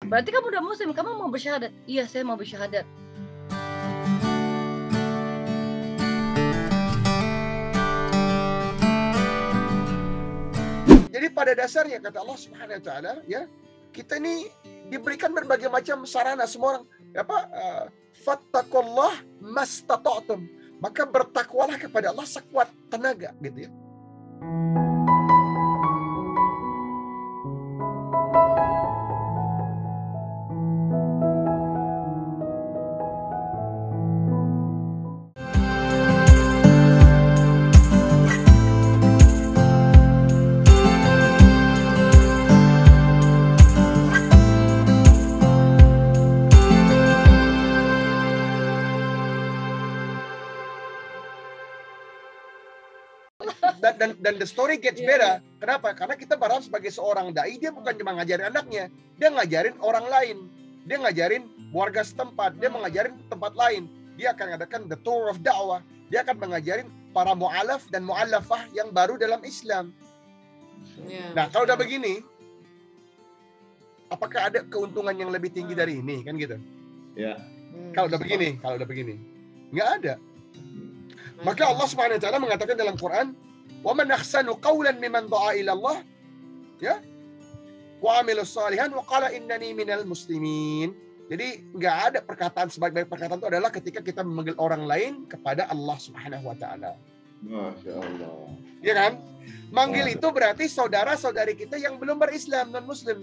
Berarti kamu udah muslim, kamu mau bersyahadat? Iya, saya mau bersyahadat. Jadi pada dasarnya kata Allah Subhanahu wa taala, ya, kita ini diberikan berbagai macam sarana. Semua orang fattaqullah mastata'tum. Maka bertakwalah kepada Allah sekuat tenaga, gitu ya. Dan the story gets better. Kenapa? Karena kita berharap sebagai seorang dai, dia bukan cuma ngajarin anaknya, dia ngajarin orang lain, dia ngajarin warga setempat, dia mengajarin tempat lain. Dia akan adakan the tour of dakwah. Dia akan mengajarin para mu'alaf dan mu'alafah yang baru dalam Islam. Nah, kalau udah begini, apakah ada keuntungan yang lebih tinggi dari ini, kan gitu? Ya. Kalau udah begini, nggak ada. Maka Allah Subhanahu wa taala mengatakan dalam Quran, "Wa man ahsanu qawlan mimman da'a ila Allah, ya, wa 'amilus shalihan wa qala innani minal muslimin." Jadi nggak ada perkataan sebaik-baik perkataan itu adalah ketika kita memanggil orang lain kepada Allah Subhanahu wa taala. Masya Allah. Ya kan? Manggil itu berarti saudara-saudari kita yang belum berislam, non-muslim.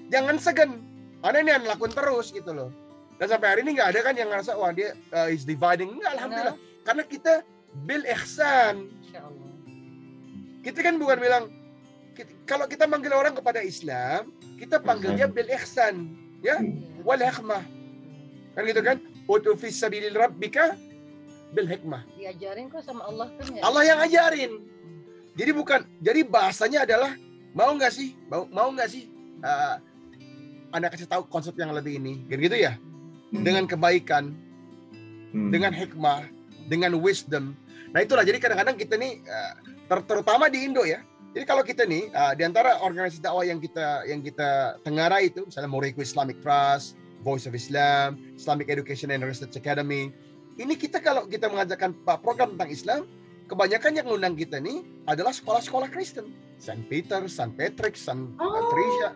Jangan segan. Karena ini yang lakukan terus gitu loh. Dan sampai hari ini nggak ada kan yang ngerasa wah dia is dividing. Enggak, alhamdulillah. Karena kita bil ihsan. Kita kan bukan bilang kalau kita manggil orang kepada Islam, kita panggilnya bil ihsan, ya, wal hikmah. Kan gitu kan? Utu fis sabilil rabbika bil hikmah. Diajarin kok sama Allah kan ya. Allah yang ajarin. Jadi bahasanya adalah mau nggak sih? Anda kasih tahu konsep yang lebih ini, gitu ya. Dengan kebaikan, dengan hikmah, dengan wisdom. Nah itulah, jadi kadang-kadang kita nih terutama di Indo ya. Jadi kalau kita nih di antara organisasi dakwah yang kita tengarai itu, misalnya Moriku Islamic Trust, Voice of Islam, Islamic Education and Research Academy. Ini kita kalau kita mengajarkan program tentang Islam, kebanyakan yang ngundang kita nih adalah sekolah-sekolah Kristen, St. Peter, St. Patrick, St. Patricia,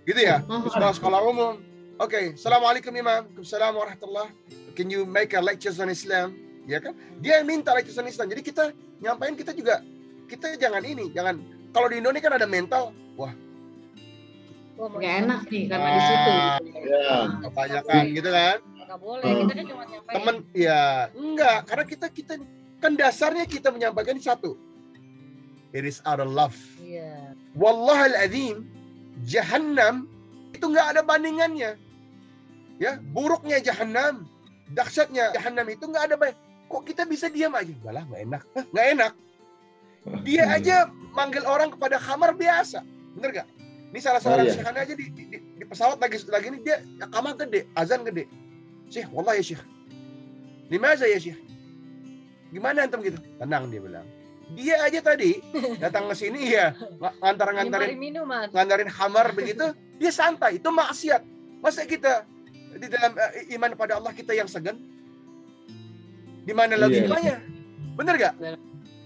gitu ya, sekolah-sekolah umum. Oke, Assalamualaikum Imam, Assalamualaikum warahmatullah. Can you make a lectures on Islam? Ya kan? Dia yang minta lectures on Islam. Jadi kita nyampain, kita jangan kalau di Indonesia kan ada mental, wah, nggak enak nih karena di situ. Ya, kebanyakan gitu kan? Nggak boleh, kita kan cuma nyampain. Temen, ya enggak, karena kita kan dasarnya kita menyampaikan satu. It is out of love. Iya. Wallahal adzim, Jahannam itu nggak ada bandingannya. Ya, buruknya Jahannam, dahsyatnya Jahannam itu nggak ada banding. Kok kita bisa diam aja? Balah, nggak enak. Nggak enak. Dia aja manggil orang kepada khamar biasa, bener gak? Ini salah seorang syekh aja di pesawat lagi ini dia kamar gede, azan gede. Syekh, wallah ya Syekh. Limaza ya Syekh? Gimana antum gitu? Tenang, dia bilang. Dia aja tadi datang ke sini ya ngantarin khamar begitu, dia santai. Itu maksiat. Masa kita di dalam iman pada Allah kita yang segan? Di mana logikanya? Bener gak?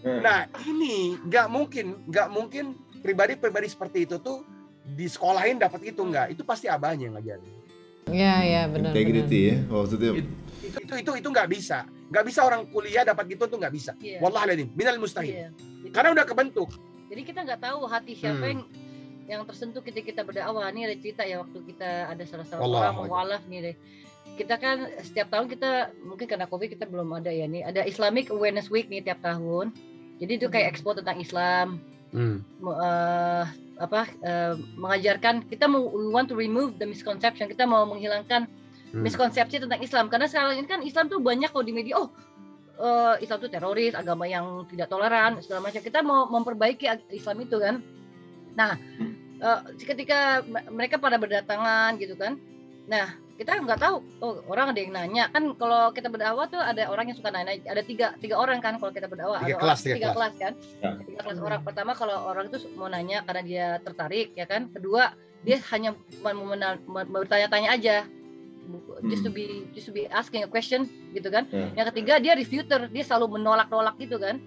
Nah ini nggak mungkin pribadi seperti itu tuh di sekolahin dapat itu, nggak, itu pasti abahnya yang ngajarin. Iya benar. Integrity ya maksudnya. Itu nggak bisa orang kuliah dapat gitu tuh, nggak bisa. Wallahualam minal mustahil. Karena udah kebentuk. Jadi kita nggak tahu hati siapa yang tersentuh ketika kita berdakwah. Ini ada cerita ya, waktu kita ada salah satu orang mualaf nih deh. Kita kan setiap tahun kita mungkin karena Covid kita belum ada ya nih. Ada Islamic Awareness Week nih tiap tahun. Jadi itu kayak expo tentang Islam. Mengajarkan, we want to remove the misconception. Kita mau menghilangkan miskonsepsi tentang Islam, karena sekarang ini kan Islam tuh banyak kalau di media, Islam tuh teroris, agama yang tidak toleran, segala macam. Kita mau memperbaiki Islam itu kan. Nah, ketika mereka pada berdatangan gitu kan, nah kita nggak tahu, orang ada yang nanya kan. Kalau kita berdakwah tuh ada orang yang suka nanya, ada tiga orang kan kalau kita berdakwah, tiga kelas kan. Tiga kelas orang. Pertama kalau orang itu mau nanya karena dia tertarik ya kan. Kedua dia hanya bertanya-tanya aja, just to be asking a question gitu kan. Yang ketiga dia refuter, dia selalu menolak-nolak gitu kan.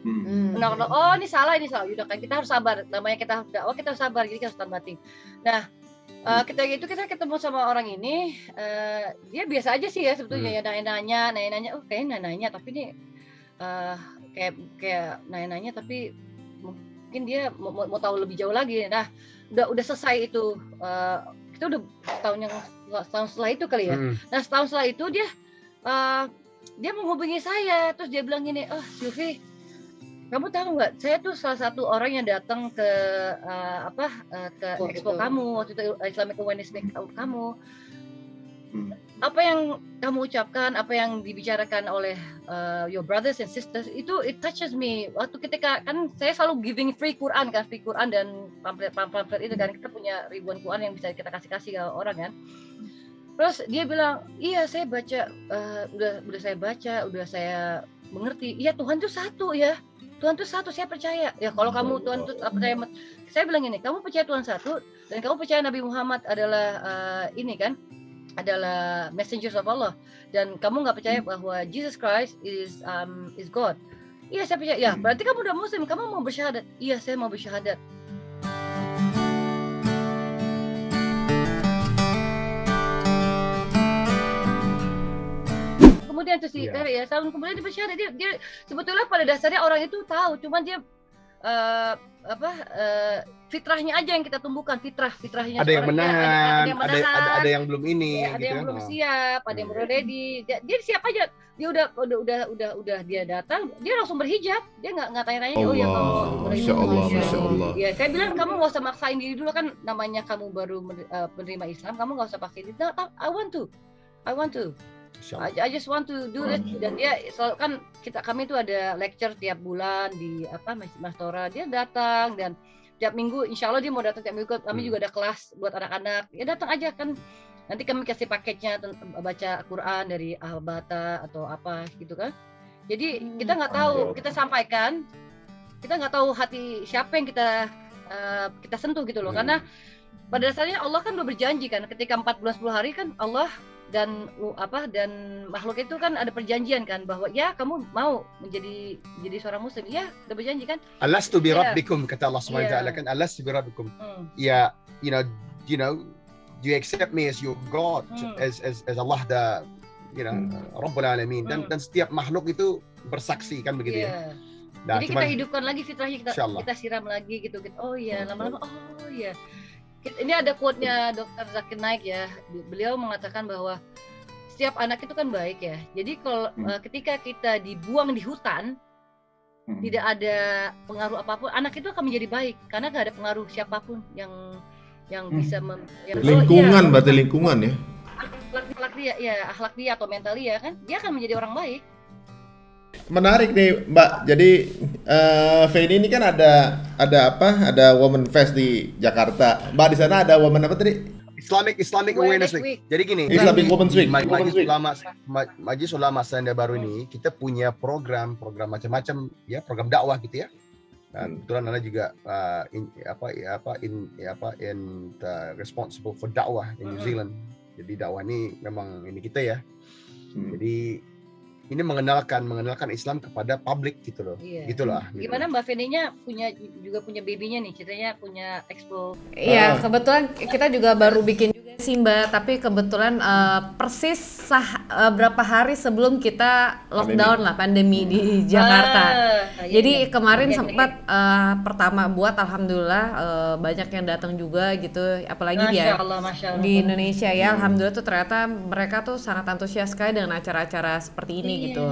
Menolak, oh ini salah, udah kan kita harus sabar, namanya kita harus sabar, jadi kita harus tabating. Nah kita ketemu sama orang ini, dia biasa aja sih ya sebetulnya, ya nanya, kayaknya nanya tapi ini kayak nanya tapi mungkin dia mau tahu lebih jauh lagi. Nah udah selesai itu, kita udah tahun setelah itu kali ya. Nah setahun setelah itu dia menghubungi saya, terus dia bilang gini, oh Sylvie, kamu tahu nggak, saya tuh salah satu orang yang datang ke ke expo kamu waktu itu, Islamic Awareness Week kamu. Apa yang kamu ucapkan, apa yang dibicarakan oleh your brothers and sisters itu it touches me. Waktu ketika kan saya selalu giving free Quran dan pamflet itu kan, kita punya ribuan Quran yang bisa kita kasih ke orang kan. Terus dia bilang, iya saya baca, udah saya baca, udah saya mengerti. Iya Tuhan tuh satu ya. Tuhan tuh satu, saya percaya. Ya kalau kamu Tuhan tuh percaya, saya bilang ini, kamu percaya Tuhan satu dan kamu percaya Nabi Muhammad adalah adalah messengers of Allah, dan kamu nggak percaya bahwa Jesus Christ is God. Iya saya percaya. Ya berarti kamu udah Muslim, kamu mau bersyahadat? Iya saya mau bersyahadat. Kemudian tuh si ya tahun kemudian dia bersyahadat. Dia sebetulnya pada dasarnya orang itu tahu, cuman dia fitrahnya aja yang kita tumbuhkan, fitrahnya. Ada yang menahan, ada yang belum ini, ada yang belum siap, ada yang belum ready. Dia siap aja. Dia udah dia datang, dia langsung berhijab. Dia nggak tanya-tanya. Oh ya kamu, Masya Allah. Ya saya bilang kamu nggak usah maksain diri dulu, kan namanya kamu baru menerima Islam, kamu nggak usah paksain diri. I want to. I just want to do it. Dan dia selalu kan kami itu ada lecture tiap bulan di Masjid Tora. Dia datang dan tiap minggu, insya Allah dia mau datang tiap minggu. Kami juga ada kelas buat anak-anak. Ya datang aja kan. Nanti kami kasih paketnya baca Quran dari Al-Bata atau apa gitu kan. Jadi kita nggak tahu, kita sampaikan, kita nggak tahu hati siapa yang kita sentuh gitu loh. Karena pada dasarnya Allah kan udah berjanji kan, ketika 4 bulan 10 hari kan Allah dan makhluk itu kan ada perjanjian kan, bahwa ya kamu mau menjadi seorang muslim, ya udah berjanji kan. Alastu bi rabbikum, kata Allah Subhanahu wa taala kan, alastu bi rabbikum. Ya, you know, do you accept me as your God, as Allah Rabbul Alamin, dan setiap makhluk itu bersaksi kan begitu ya. Nah, jadi kita hidupkan lagi fitrahnya, kita siram lagi gitu. Oh iya, lama-lama oh iya. Ini ada quote-nya Dr. Zakir Naik ya. Beliau mengatakan bahwa setiap anak itu kan baik ya. Jadi kalau ketika kita dibuang di hutan, tidak ada pengaruh apapun, anak itu akan menjadi baik karena nggak ada pengaruh siapapun yang bisa lingkungan, berarti lingkungan ya. Akhlak dia atau mental dia kan, dia akan menjadi orang baik. Menarik nih Mbak. Jadi Feni ini kan ada Women Fest di Jakarta. Mbak di sana ada Women apa tadi? Islamic Awareness Week. Jadi gini, Islamic Women's Week. Majelis Ulama Selandia Baru ini kita punya program macam-macam ya, program dakwah gitu ya. Dan kebetulan Anda juga responsible for dakwah in New Zealand. Jadi dakwah ini memang ini kita ya. Jadi ini mengenalkan Islam kepada publik gitu loh. Gitu lah. Gimana Mbak Feni-nya punya babynya nih, ceritanya punya expo. Iya, kebetulan kita juga baru bikin juga sih Mbak, tapi kebetulan persis berapa hari sebelum kita lockdown pandemi di Jakarta. Jadi kemarin sempat pertama buat, alhamdulillah banyak yang datang juga gitu, apalagi Masya Allah. Di Indonesia ya, alhamdulillah tuh ternyata mereka tuh sangat antusias sekali dengan acara-acara seperti ini gitu.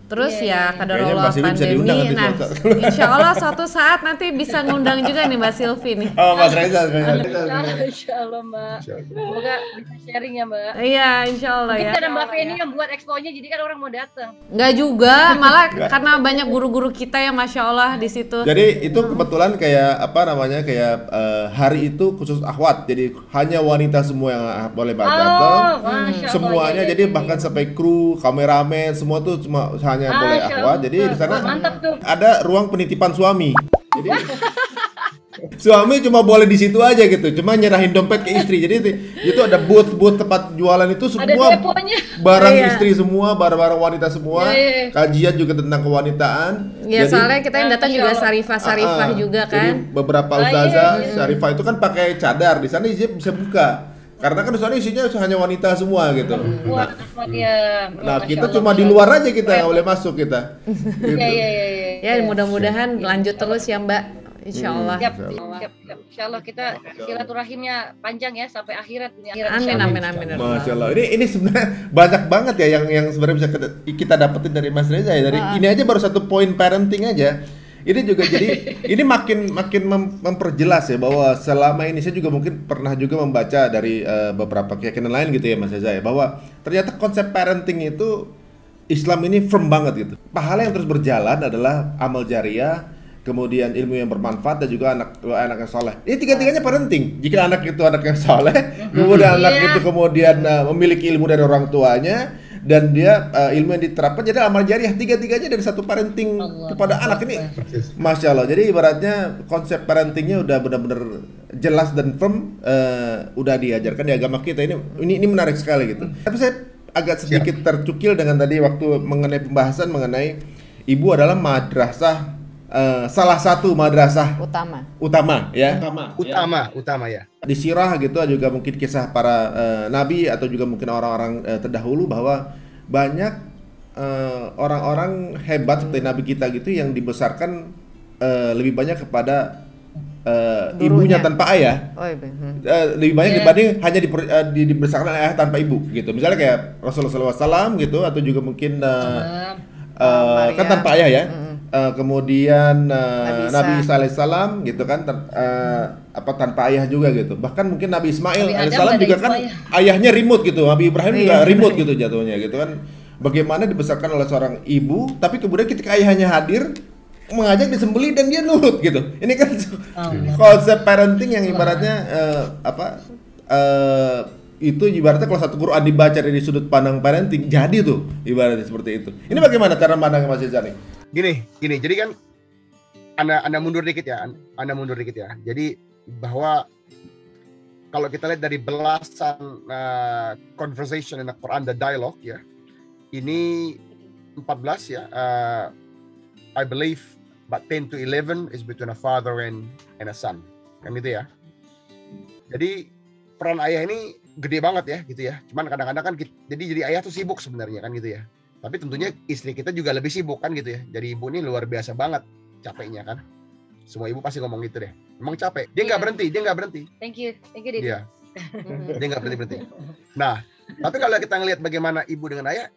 Terus ya kadarullah pandemi. Nah, insya Allah suatu saat nanti bisa ngundang juga nih Mbak Sylvie nih. Oh Mas Reza. Insya Allah Mbak. Semoga bisa sharing ya Mbak. Iya insya Allah ya. Kita ada Mbak Feni yang buat expo-nya, jadi kan orang mau datang. Enggak juga, malah karena banyak guru-guru kita yang Masya Allah di situ. Jadi itu kebetulan kayak hari itu khusus akhwat. Jadi hanya wanita semua yang boleh datang. Semuanya, jadi bahkan sampai kru, kameramen, semua tuh cuma hanya boleh akhwat. Jadi di sana ada ruang penitipan suami. suami cuma boleh di situ aja gitu, cuma nyerahin dompet ke istri. Jadi itu ada booth tempat jualan itu semua barang istri semua, barang-barang wanita semua. Kajian juga tentang kewanitaan. Ya, jadi, soalnya kita yang datang juga sarifah juga kan. Jadi beberapa ustazah sarifah itu kan pakai cadar, di sana bisa buka. Karena kan isinya hanya wanita semua gitu. Nah kita cuma di luar aja, kita nggak boleh masuk kita. Gitu. Ya mudah-mudahan lanjut terus ya Mbak. Insya Allah. Insya Allah kita silaturahimnya panjang ya sampai akhirat. Amin. Masya Allah. Ini sebenarnya banyak banget ya yang sebenarnya bisa kita dapetin dari Mas Reza ya. Dari ini aja baru satu poin parenting aja. Ini juga jadi ini makin memperjelas ya bahwa selama ini saya juga mungkin pernah juga membaca dari beberapa keyakinan lain gitu ya Mas Reza ya, bahwa ternyata konsep parenting itu Islam ini firm banget gitu. Pahala yang terus berjalan adalah amal jariah, kemudian ilmu yang bermanfaat, dan juga anak yang soleh. Ini tiga-tiganya parenting. Jika anak itu anak yang soleh, kemudian anak itu kemudian memiliki ilmu dari orang tuanya, dan dia ilmu yang diterapkan jadi amal jariah, tiga-tiganya dari satu parenting kepada anak ini. Masya Allah. Jadi ibaratnya konsep parentingnya udah benar-benar jelas dan firm, udah diajarkan di agama kita. Ini menarik sekali gitu. Tapi saya agak sedikit tercukil dengan tadi waktu mengenai pembahasan mengenai ibu adalah madrasah, salah satu madrasah utama ya. Utama ya. Di sirah gitu juga mungkin kisah para nabi atau juga mungkin orang-orang terdahulu, bahwa banyak orang-orang hebat seperti nabi kita gitu yang dibesarkan lebih banyak kepada ibunya tanpa ayah. Lebih banyak dibanding hanya dibesarkan ayah tanpa ibu gitu. Misalnya kayak Rasulullah SAW gitu, atau juga mungkin kan tanpa ayah ya. Kemudian Nabi Isa alaihissalam gitu kan, tanpa ayah juga gitu. Bahkan mungkin Nabi Ismail alaihissalam juga kan ayahnya remote gitu. Nabi Ibrahim juga remote gitu jatuhnya gitu kan. Bagaimana dibesarkan oleh seorang ibu, tapi kemudian ketika ayahnya hadir mengajak disembelih dan dia nurut gitu. Ini kan konsep parenting yang ibaratnya itu ibaratnya kalau satu Quran dibaca dari sudut pandang parenting, jadi tuh ibaratnya seperti itu. Ini bagaimana cara pandang Mas Reza? Gini, jadi kan Anda mundur dikit ya. Jadi bahwa kalau kita lihat dari belasan conversation in the Quran, the dialogue ya, ini 14 ya. I believe about 10 to 11 is between a father and a son. Kan gitu ya. Jadi peran ayah ini gede banget ya gitu ya. Cuman kadang-kadang kan jadi ayah tuh sibuk sebenarnya kan gitu ya. Tapi tentunya istri kita juga lebih sibuk kan gitu ya. Jadi ibu ini luar biasa banget capeknya kan. Semua ibu pasti ngomong gitu deh. Emang capek. Dia nggak berhenti. Thank you Didi. Iya. Dia nggak berhenti. Nah, tapi kalau kita ngelihat bagaimana ibu dengan ayah,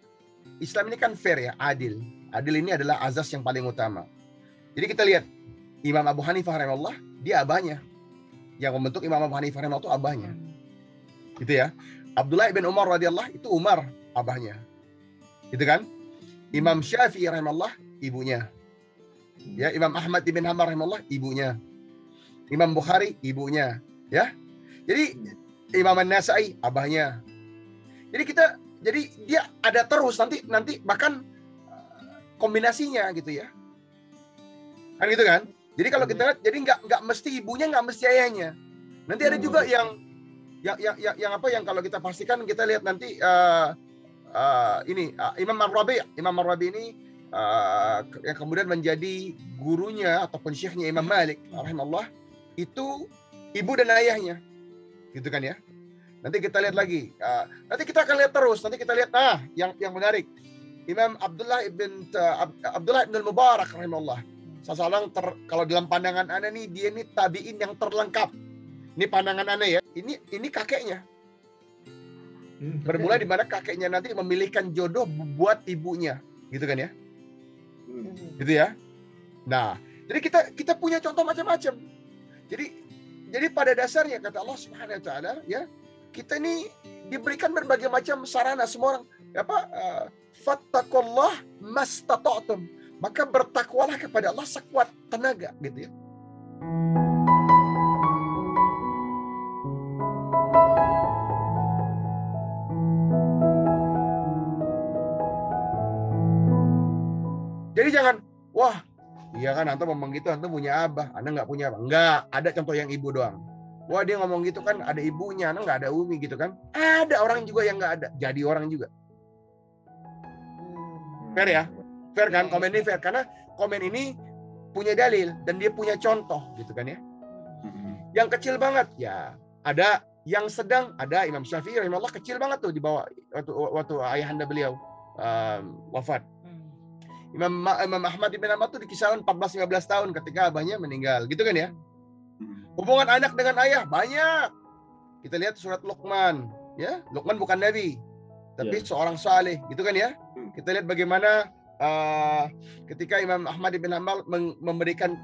Islam ini kan fair ya, adil. Adil ini adalah azas yang paling utama. Jadi kita lihat Imam Abu Hanifah rahimahullah, dia abahnya. Yang membentuk Imam Abu Hanifah rahimahullah itu abahnya. Gitu ya. Abdullah bin Umar radhiyallahu itu Umar abahnya. Gitu kan? Imam Syafi'i rahimahullah ibunya. Ya, Imam Ahmad bin Hanbal rahimahullah ibunya. Imam Bukhari ibunya, ya. Jadi Imam An-Nasa'i abahnya. Jadi dia ada terus nanti bahkan kombinasinya gitu ya. Kan gitu kan? Jadi kalau kita lihat, jadi nggak mesti ibunya, nggak mesti ayahnya. Nanti ada juga yang kalau kita pastikan, kita lihat nanti Imam Ar-Rabi ini yang kemudian menjadi gurunya ataupun syekhnya Imam Malik rahimahullah, itu ibu dan ayahnya, gitu kan ya. Nanti kita lihat lagi, nanti kita akan lihat terus, nanti kita lihat yang menarik, Imam Abdullah ibn al-Mubarak rahimahullah, seseorang kalau dalam pandangan ana nih, dia nih tabi'in yang terlengkap. Ini pandangan ana ya, ini kakeknya. Bermula di mana kakeknya nanti memilihkan jodoh buat ibunya, gitu kan ya. Gitu ya. Nah, jadi kita punya contoh macam-macam. Jadi pada dasarnya kata Allah Subhanahu wa taala ya, kita ini diberikan berbagai macam sarana, semua orang fattaqullah mastata'tum. Maka bertakwalah kepada Allah sekuat tenaga, gitu ya. Jadi jangan, wah iya kan antum ngomong gitu, antum punya abah, anda nggak punya abah. Enggak, ada contoh yang ibu doang. Wah dia ngomong gitu kan ada ibunya, anda nggak ada umi gitu kan. Ada orang juga yang nggak ada, jadi orang juga. Fair ya? Fair kan? Komen ini fair, karena komen ini punya dalil dan dia punya contoh gitu kan ya. Yang kecil banget ya ada, yang sedang ada. Imam Syafi'i rahimahullah kecil banget tuh di bawah waktu ayahanda beliau wafat. Imam Ahmad bin Hanbal tuh di kisaran 14-15 tahun ketika abahnya meninggal gitu kan ya. Hubungan anak dengan ayah banyak. Kita lihat surat Luqman ya. Luqman bukan nabi tapi seorang saleh gitu kan ya. Kita lihat bagaimana ketika Imam Ahmad bin Hanbal memberikan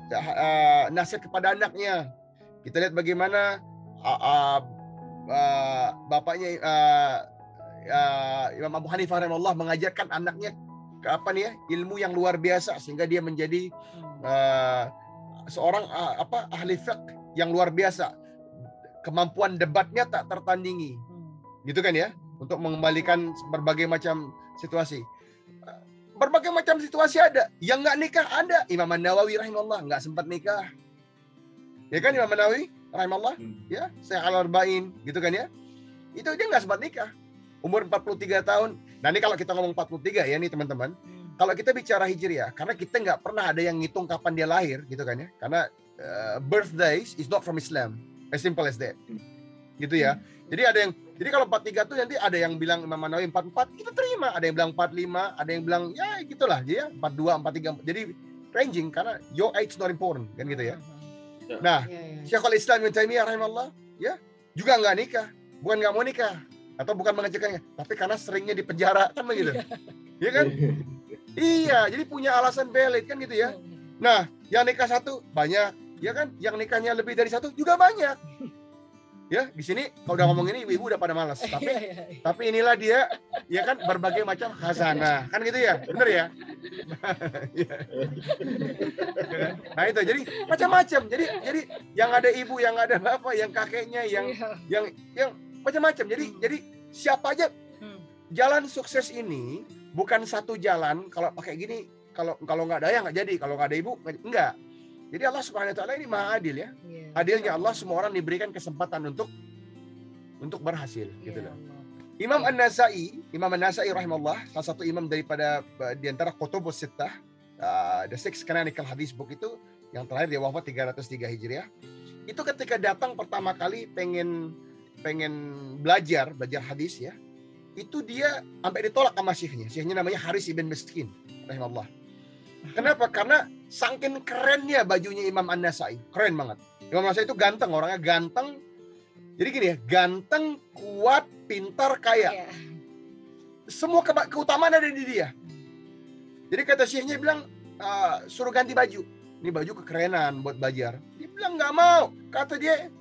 nasihat kepada anaknya. Kita lihat bagaimana bapaknya Imam Abu Hanifah rahimahullah mengajarkan anaknya ilmu yang luar biasa sehingga dia menjadi seorang ahli fiqh yang luar biasa. Kemampuan debatnya tak tertandingi. Gitu kan ya? Untuk mengembalikan berbagai macam situasi. Berbagai macam situasi ada. Yang nggak nikah ada. Imam An-Nawawi rahimahullah nggak sempat nikah. Ya kan Imam An-Nawawi rahimahullah? Ya, Syekh Al-Arba'in gitu kan ya? Itu dia nggak sempat nikah. Umur 43 tahun. Nah ini kalau kita ngomong 43 ya nih teman-teman. Kalau kita bicara Hijriah, karena kita nggak pernah ada yang ngitung kapan dia lahir gitu kan ya. Karena birthdays is not from Islam. As simple as that. Gitu ya. Jadi kalau 43 tuh nanti ada yang bilang Imam Nawawi 44, kita terima. Ada yang bilang 45, ada yang bilang ya gitulah ya, 42, 43. Jadi ranging karena your age not important kan gitu ya. Nah, Syekhul Islam Ibnu Taimiyah rahimahullah ya juga nggak nikah. Bukan nggak mau nikah atau bukan mengajarkannya, tapi karena seringnya di penjara kan begitu. Iya kan? Iya, jadi punya alasan valid kan gitu ya. Nah, yang nikah satu banyak, ya kan? Yang nikahnya lebih dari satu juga banyak. Ya, di sini kalau udah ngomong ini ibu-ibu udah pada malas. Tapi inilah dia, ya kan berbagai macam khazanah, kan gitu ya, bener ya. Nah itu jadi macam-macam. Jadi yang ada ibu, yang ada bapak, yang kakeknya, yang macam-macam. Jadi siapa aja jalan sukses ini bukan satu jalan. Kalau pakai gini, kalau nggak ada ya nggak jadi. Kalau nggak ada ibu enggak. Jadi Allah Subhanahu Wa Taala ini maha adil ya. Adilnya Allah semua orang diberikan kesempatan untuk berhasil gitu loh. Imam An-Nasa'i rahimahullah, salah satu imam daripada di antara Kutubus Sittah, the Six Canonical Hadith Book itu yang terakhir dia wafat 303 Hijriah. Itu ketika datang pertama kali pengen belajar hadis ya. Itu dia sampai ditolak sama syekhnya. Syekhnya namanya Haris ibn Miskin rahimahullah. Kenapa? Karena saking kerennya bajunya Imam An-Nasa'i. Keren banget. Imam An-Nasa'i itu ganteng, orangnya ganteng. Jadi gini ya, ganteng, kuat, pintar, kaya. Semua keutamaan ada di dia. Jadi kata syekhnya bilang, suruh ganti baju. Ini baju kekerenan buat belajar. Dia bilang nggak mau. Kata dia,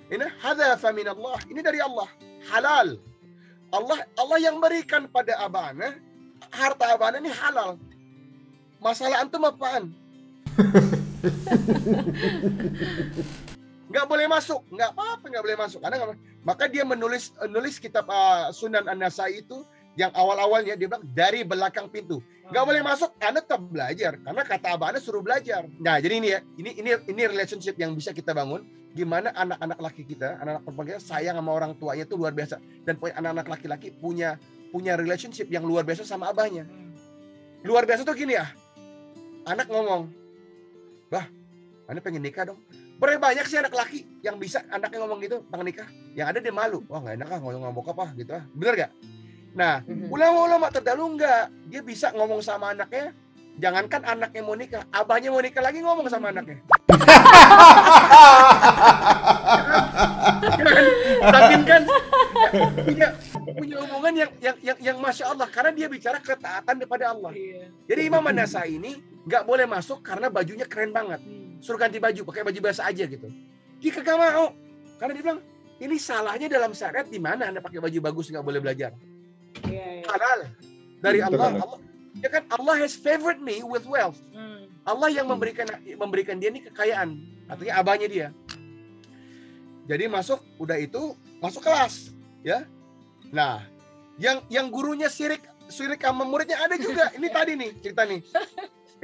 ini hadza fa min Allah. Ini dari Allah. Halal. Allah yang berikan pada abana, harta abana ini halal. Masalah antum apaan? Nggak boleh masuk, nggak apa-apa, nggak boleh masuk. Maka dia menulis kitab Sunan An-Nasa'i itu yang awal-awalnya dia bilang dari belakang pintu. Nggak boleh masuk, Anda tetap belajar karena kata abah Anda suruh belajar. Nah jadi ini ya, ini relationship yang bisa kita bangun. Gimana anak-anak laki kita, anak-anak perempuan kita sayang sama orang tuanya itu luar biasa. Dan anak-anak laki-laki punya relationship yang luar biasa sama abahnya. Luar biasa tuh gini ya. Anak ngomong, bah, Anda pengen nikah dong. Berapa banyak sih anak laki yang bisa anaknya ngomong gitu, pengen nikah. Yang ada dia malu. Wah nggak enak ngomong apa gitu ah. Bener gak? Nah, ulama-ulama terdahulu enggak. Dia bisa ngomong sama anaknya. Jangankan anaknya mau nikah, abahnya mau nikah lagi ngomong sama anaknya. Tapi kan punya hubungan yang masya Allah karena dia bicara ketaatan kepada Allah. Jadi Imam An-Nasa'i ini nggak boleh masuk karena bajunya keren banget. Suruh ganti baju, pakai baju biasa aja gitu. Dia kagak mau karena dia bilang ini salahnya dalam syariat di mana Anda pakai baju bagus nggak boleh belajar. Halal dari Allah. Ya kan Allah has favored me with wealth. Allah yang memberikan dia ini kekayaan. Artinya abahnya dia. Jadi masuk kelas, ya. Nah, yang gurunya sirik sama muridnya ada juga. Ini tadi nih cerita nih.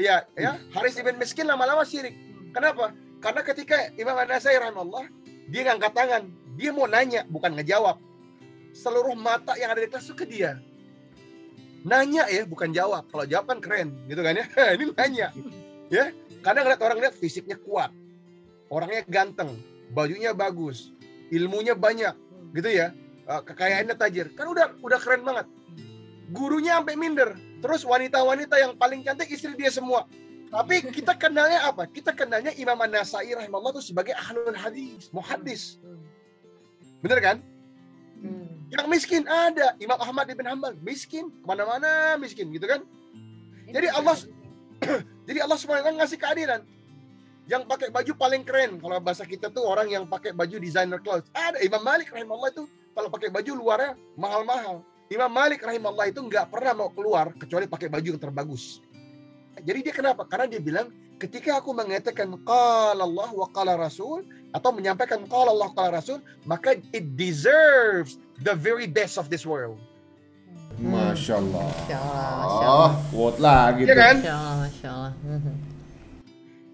Ya, Haris ibn Miskin lama-lama syirik. Kenapa? Karena ketika Imam An-Nasai rahimahullah, dia ngangkat tangan, dia mau nanya, bukan ngejawab. Seluruh mata yang ada di kelas itu ke dia. Nanya ya, bukan jawab. Kalau jawab kan keren, gitu kan ya. Ini nanya. Ya, kadang orang lihat fisiknya kuat, orangnya ganteng, bajunya bagus, ilmunya banyak, gitu ya. Kekayaannya tajir. Kan udah keren banget. Gurunya sampai minder. Terus wanita-wanita yang paling cantik istri dia semua. Tapi kita kenalnya apa? Kita kenalnya Imam An-Nasai rahimahullah itu sebagai ahlul hadis, muhaddis. Bener kan? Yang miskin ada. Imam Ahmad ibn Hanbal miskin, kemana-mana miskin, gitu kan? Jadi Allah SWT ngasih keadilan. Yang pakai baju paling keren, kalau bahasa kita tuh orang yang pakai baju designer clothes. Ada Imam Malik rahimahullah itu kalau pakai baju luarnya mahal-mahal. Imam Malik rahimahullah itu nggak pernah mau keluar kecuali pakai baju yang terbagus. Jadi dia kenapa? Karena dia bilang, ketika aku mengatakan qala Allah wa qala Rasul, atau menyampaikan qala Allah qala Rasul, maka it deserves the very best of this world. Masya Allah. Masya Allah. Quote lagi ya tuh. kan? Masya Allah.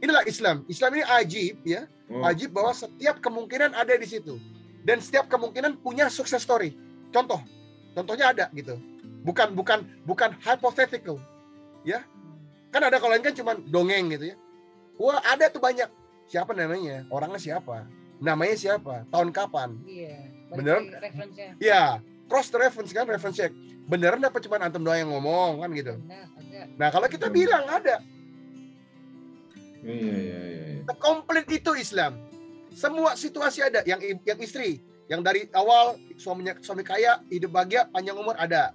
Inilah Islam. Islam ini ajib ya. Ajib bahwa setiap kemungkinan ada di situ. Dan setiap kemungkinan punya success story. Contohnya ada gitu. Bukan hypothetical. Ya. Kan ada kalau lain kan cuma dongeng gitu ya. Wah, ada tuh banyak. Siapa namanya? Orangnya siapa? Namanya siapa? Tahun kapan? Iya. Bener? Referensinya. Iya. Cross the reference kan, reference check. Beneran apa cuma antum doang yang ngomong kan gitu. Nah, ada. Nah, kalau kita bilang ada. Iya. Komplit itu Islam. Semua situasi ada. Yang istri, yang dari awal suami kaya, hidup bahagia, panjang umur ada.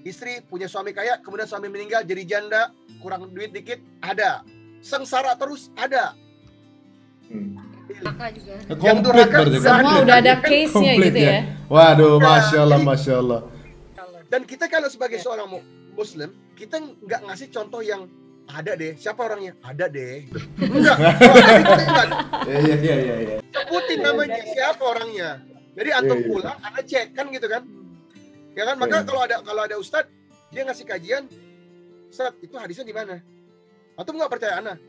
Istri punya suami kaya, kemudian suami meninggal jadi janda, kurang duit dikit, ada. Sengsara terus, ada. Kakak juga. Yang durhaka Semua udah ada case-nya gitu ya. Waduh, Masya Allah. Dan kita kalau sebagai seorang Muslim, kita nggak ngasih contoh yang ada deh. Siapa orangnya? Ada deh. Enggak. Iya. Sebutin namanya, siapa orangnya. Jadi antum pulang, Anda cek kan gitu kan. Ya kan, maka kalau ada ustadz, dia ngasih kajian, Ustadz, itu hadisnya di mana? Antum nggak percaya Anda?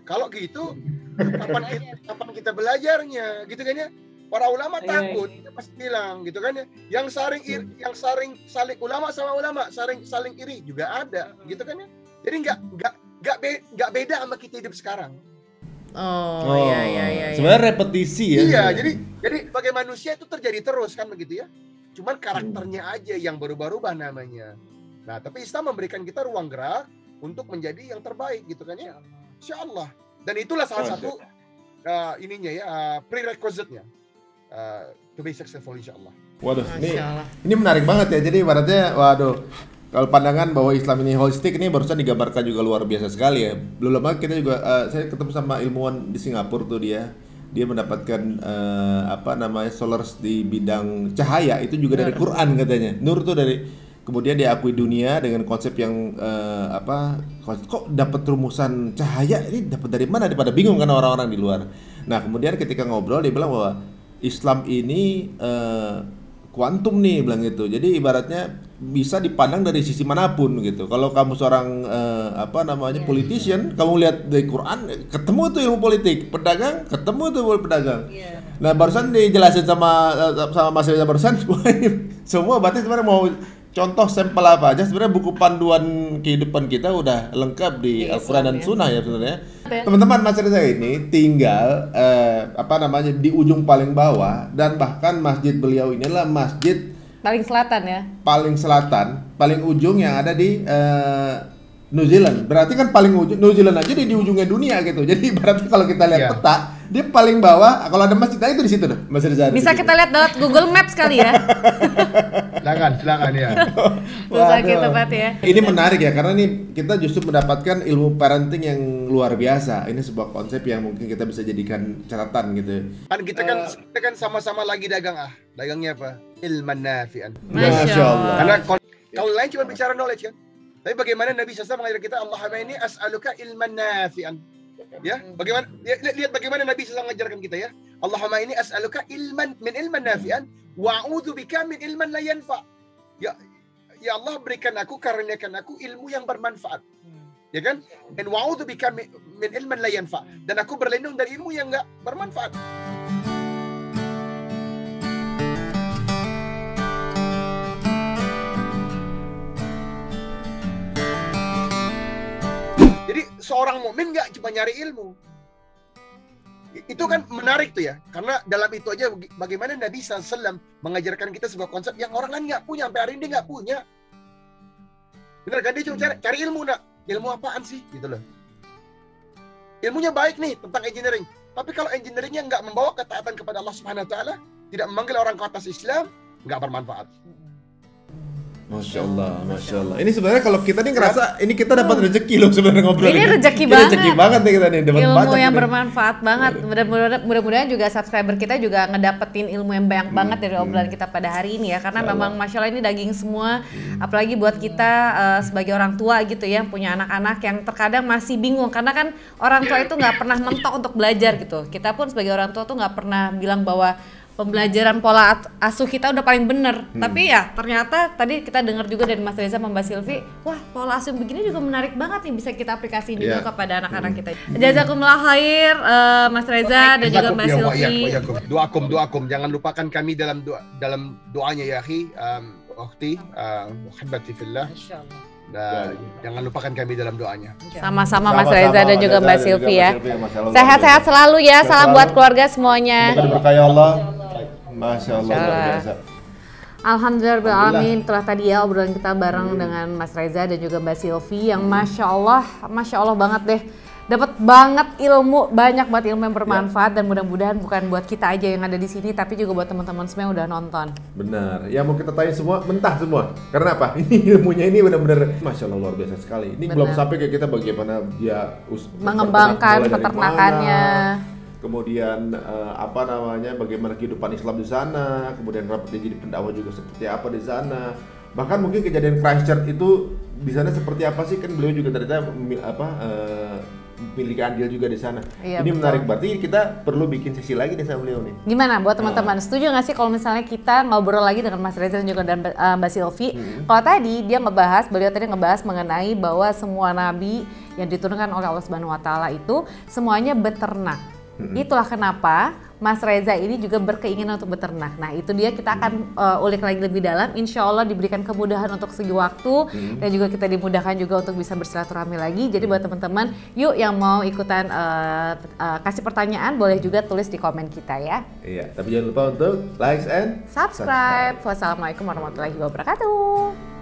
Kalau gitu, kapan kita belajarnya, gitu kan ya? Para ulama takut, kita pasti bilang, gitu kan ya? Yang saling ulama sama ulama, saling iri juga ada, gitu kan ya? Jadi nggak beda sama kita hidup sekarang. Iya. Sebenarnya repetisi ya. Iya, jadi sebagai manusia itu terjadi terus kan begitu ya? Cuman karakternya aja yang berubah-ubah namanya. Nah, tapi Islam memberikan kita ruang gerak untuk menjadi yang terbaik gitu kan ya. Insya Allah. Dan itulah salah satu prerequisite-nya to be successful insya Allah. Waduh, ini menarik banget ya. Jadi ibaratnya, kalau pandangan bahwa Islam ini holistik ini barusan digambarkan juga luar biasa sekali ya. Belum lama kita juga saya ketemu sama ilmuwan di Singapura tuh dia mendapatkan scholars di bidang cahaya itu juga dari Quran katanya. Nur tuh dari, kemudian dia akui dunia dengan konsep yang kok dapat rumusan cahaya ini dapat dari mana, daripada bingung kan orang-orang di luar. Nah, kemudian ketika ngobrol dia bilang bahwa Islam ini kuantum nih, bilang gitu. Jadi ibaratnya bisa dipandang dari sisi manapun gitu. Kalau kamu seorang politician, kamu lihat dari Quran, ketemu tuh ilmu politik. Pedagang, ketemu tuh pedagang. Nah, barusan dijelasin sama Mas Reza barusan, semua berarti sebenarnya mau contoh sampel apa aja, sebenarnya buku panduan kehidupan kita udah lengkap di Al-Quran dan Sunnah ya sebenarnya. Teman-teman, Mas Reza ini tinggal di ujung paling bawah, dan bahkan masjid beliau ini adalah masjid paling selatan ya. Paling ujung yang ada di New Zealand. Berarti kan paling ujung New Zealand aja di ujungnya dunia gitu. Jadi berarti kalau kita lihat peta, dia paling bawah. Kalau ada masjidnya itu di situ tuh, Mas Reza. Bisa kita lihat lewat Google Maps kali ya. Silakan ya. Susah gitu Pat ya. Ini menarik ya, karena ini kita justru mendapatkan ilmu parenting yang luar biasa. Ini sebuah konsep yang mungkin kita bisa jadikan catatan gitu. Kan kita kan sama-sama lagi dagang Dagangnya apa? Ilman nafi'an. Masya Allah. Karena kalau lain cuma bicara knowledge kan. Tapi bagaimana Nabi SAW mengajar kita, Allahumma inni as'aluka ilman nafi'an. Ya, bagaimana lihat bagaimana Nabi SAW mengajarkan kita ya. Allahumma inni as'aluka ilman nafi'an wa a'udzubika min ilman la yanfa'. Ya Allah, berikan aku, karuniakan aku ilmu yang bermanfaat. ya kan? And wa'udzu bika min ilmin la yanfa. Dan aku berlindung dari ilmu yang enggak bermanfaat. Jadi seorang mukmin nggak cuma nyari ilmu. Itu kan menarik tuh ya, karena dalam itu aja bagaimana Nabi SAW mengajarkan kita sebuah konsep yang orang lain nggak punya, sampai hari ini dia nggak punya. Bener kan, dia cuma cari ilmu, nak. Ilmu apaan sih, gitu loh. Ilmunya baik nih tentang engineering, tapi kalau engineeringnya nggak membawa ketaatan kepada Allah Subhanahu Wa Taala, tidak memanggil orang ke atas Islam, nggak bermanfaat. Masya Allah, Masya Allah. Ini sebenarnya kalau kita nih ngerasa ini kita dapat rezeki loh sebenarnya ngobrol ini. Rezeki banget nih kita nih dapat ilmu yang bermanfaat banget. Mudah-mudahan juga subscriber kita juga ngedapetin ilmu yang banyak banget dari obrolan kita pada hari ini ya. Karena memang Masya Allah ini daging semua. Apalagi buat kita sebagai orang tua gitu ya, punya anak-anak yang terkadang masih bingung. Karena kan orang tua itu nggak pernah mentok untuk belajar gitu. Kita pun sebagai orang tua tuh nggak pernah bilang bahwa pembelajaran pola asuh kita udah paling bener. Tapi ya ternyata tadi kita dengar juga dari Mas Reza sama Mbak Silvi, wah pola asuh begini juga menarik banget nih, bisa kita aplikasiin juga kepada anak-anak kita. Jazakumullah khair Mas Reza dan juga Mbak Silvi. Doakum, jangan lupakan kami dalam doanya ya akhi, ukhti, muhabbati fillah. Dan jangan lupakan kami dalam doanya. Sama-sama Mas Reza dan juga Mbak Silvi ya. Sehat-sehat selalu ya. Salam buat keluarga semuanya. Semoga diberkahi Allah. Masya Allah, luar biasa. Alhamdulillah, telah tadi ya obrolan kita bareng dengan Mas Reza dan juga Mbak Silvi yang Masya Allah banget deh. Dapat banget ilmu, banyak banget ilmu yang bermanfaat dan mudah-mudahan bukan buat kita aja yang ada di sini, tapi juga buat teman-teman semua yang udah nonton. Benar, yang mau kita tanya semua mentah semua. Karena apa? Ini ilmunya ini benar-benar Masya Allah luar biasa sekali. Ini belum sampai kayak kita bagaimana dia mengembangkan peternakannya. Kemudian bagaimana kehidupan Islam di sana, kemudian dia jadi pendakwah juga seperti apa di sana. Bahkan mungkin kejadian Christchurch itu di sana seperti apa sih, kan beliau juga ternyata memiliki andil juga di sana. Iya, ini betul. Menarik, berarti kita perlu bikin sesi lagi nih sama beliau nih. Gimana buat teman-teman, setuju nggak sih kalau misalnya kita ngobrol lagi dengan Mas Reza dan juga Mbak Silvi? Kalau tadi beliau tadi ngebahas mengenai bahwa semua nabi yang diturunkan oleh Allah Subhanahu Wa Taala itu semuanya beternak. Itulah kenapa Mas Reza ini juga berkeinginan untuk beternak. Nah itu dia, kita akan ulik lagi lebih dalam. Insya Allah diberikan kemudahan untuk segi waktu dan juga kita dimudahkan juga untuk bisa bersilaturahmi lagi. Jadi buat teman-teman, yuk yang mau ikutan kasih pertanyaan boleh juga tulis di komen kita ya. Iya, tapi jangan lupa untuk like and subscribe. Wassalamualaikum warahmatullahi wabarakatuh.